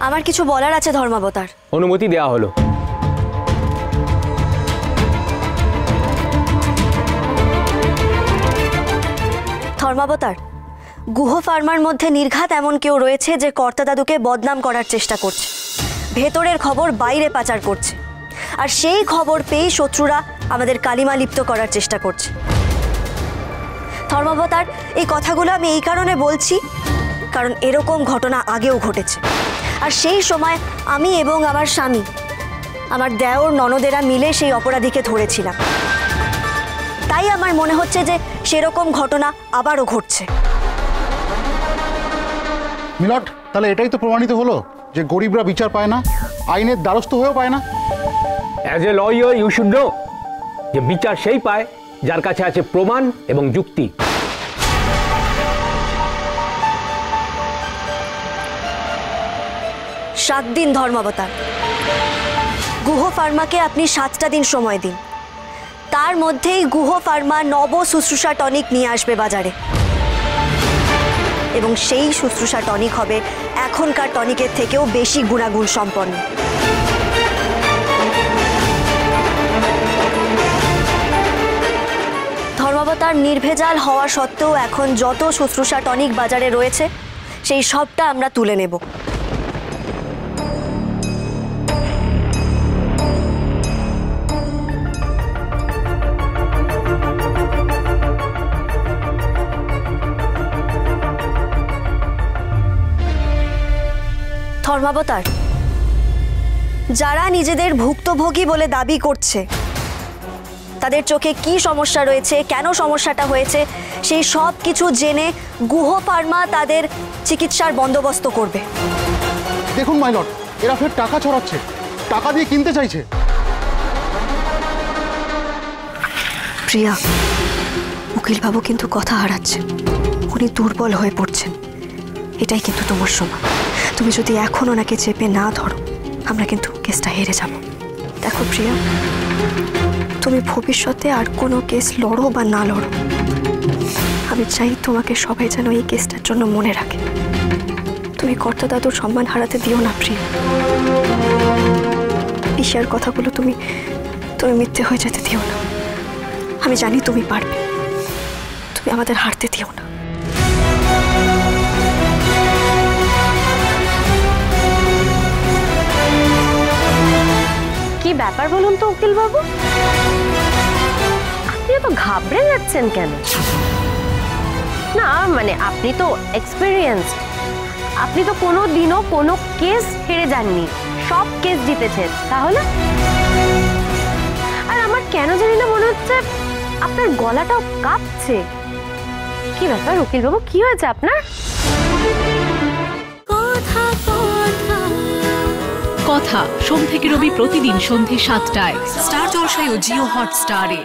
আমার কিছু বলার আছে ধর্মাবতার। অনুমতি দেওয়া হলো। ধর্মাবতার, গুহ ফার্মার মধ্যে নির্ঘাত এমন কেউ রয়েছে যে কর্তা দাদুকে বদনাম করার চেষ্টা করছে, ভেতরের খবর বাইরে পাচার করছে, আর সেই খবর পেয়ে শত্রুরা আমাদের কালিমা লিপ্ত করার চেষ্টা করছে। ধর্মাবতার, এই কথাগুলো আমি এই কারণে বলছি কারণ এরকম ঘটনা আগেও ঘটেছে, আর সেই সময় আমি এবং আমার স্বামী, আমার দেওর ননদেরা মিলে সেই অপরাধীকে ধরেছিলাম। তাই আমার মনে হচ্ছে যে সেরকম ঘটনা আবারও ঘটছে। মিলট, তাহলে এটাই তো প্রমাণিত হলো যে গরিবরা বিচার পায় না, আইনের দ্বারস্থ হয়েও পায় না। As a lawyer you should know যে বিচার সেই পায় যার কাছে আছে প্রমাণ এবং যুক্তি। 7 দিন ধর্মাবতার, গুহ ফার্মাকে আপনি 7টা দিন সময় দিন, তার মধ্যেই গুহ ফার্মা নব শুশ্রূষা টনিক নিয়ে আসবে বাজারে, এবং সেই শুশ্রূষা টনিক হবে এখনকার টনিকের থেকেও বেশি গুণাগুণ সম্পন্ন। ধর্মাবতার, নির্ভেজাল হওয়া সত্ত্বেও এখন যত শুশ্রূষা টনিক বাজারে রয়েছে সেই সবটা আমরা তুলে নেব। ধর্মাবতার, যারা নিজেদের ভুক্তভোগী বলে দাবি করছে, তাদের চোখে কি সমস্যা রয়েছে, কেন সমস্যাটা হয়েছে, সেই সব কিছু জেনে গুহ ফার্মা তাদের চিকিৎসার বন্দোবস্ত করবে। দেখুন মাইলট, এরা ফের টাকা ছড়াচ্ছে, টাকা দিয়ে কিনতে চাইছে। প্রিয়া, উকিলবাবু কিন্তু কথা হারাচ্ছেন, উনি দুর্বল হয়ে পড়ছেন। এটাই কিন্তু তোমার সময়। তুমি যদি এখন ওনাকে চেপে না ধরো, আমরা কিন্তু কেসটা হেরে যাব। দেখো প্রিয়া, তুমি ভবিষ্যতে আর কোনো কেস লড়ো বা না লড়ো, আমি চাই তোমাকে সবাই যেন এই কেসটার জন্য মনে রাখে। তুমি কর্তা দাদুর সম্মান হারাতে দিও না প্রিয়া। পিসিয়ার কথাগুলো তুমি মিথ্যে হয়ে যেতে দিও না। আমি জানি তুমি পারবে, তুমি আমাদের হারতে দিও না। কি ব্যাপার বলুন তো উকিল বাবু, আপনি তো ঘাবড়ে যাচ্ছেন কেন? না মানে আপনি তো এক্সপেরিয়েন্সড, আপনি তো কোনো দিনও কোনো কেস হেরে যাননি, সব কেস জিতেছেন। তাহলে আর আমার কেন জানি না মনে হচ্ছে আপনার গলাটাও কাঁপছে। কি ব্যাপার উকিল বাবু, কি হয়েছে আপনার? কথা সোম থেকে রবি প্রতিদিন সন্ধ্যে 7টায় স্টার জলসায় ও জিও হটস্টারে।